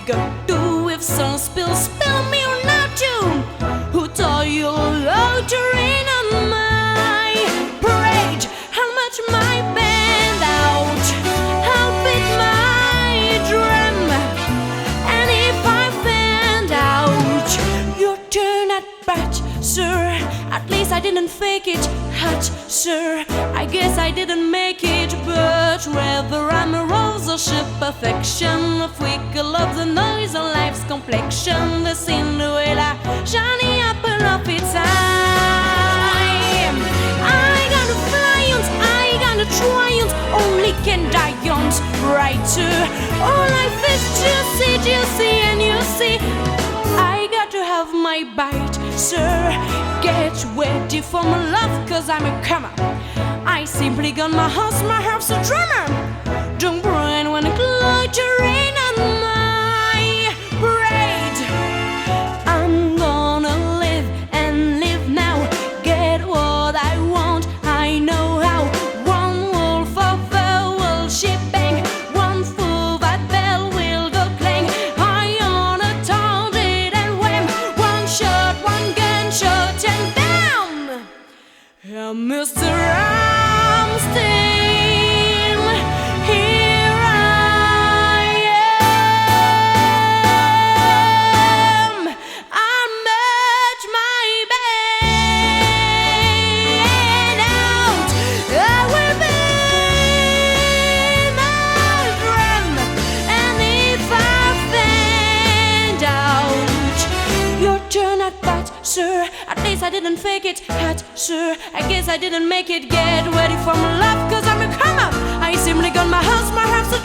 gonna do if some spill me or not you? Who taught you how to rain on my parade? How much my band out? How beat my drum? And if I find out your turn at bat, sir, at least I didn't fake it, hot, sir. I guess I didn't make it, but whether I'm a rose or ship perfection, a freckle of the noise of life's complexion, the Cinderella, shiny apple of its eye. I gotta fly on, I gotta triumph, only can die on, right, sir. All life is juicy, and you see, I got to have my bite, sir. Get ready for my love, cause I'm a comer. I simply got my house a drummer. Don't brain when I like to rain on my parade. I'm gonna live and live now. Get what I want, I know how. One wolf of a will shebang, one fool that bell will go clang. I on a target and wham, one shot, one gunshot and bam! Mr. Ramstein, here I am. I met my band out. I will be my drum, and if I find out your turn at bat, sir, at least I didn't fake it, hat, sir. I guess I didn't make it. Get ready for my love, cause I'm a comer. I simply got my house a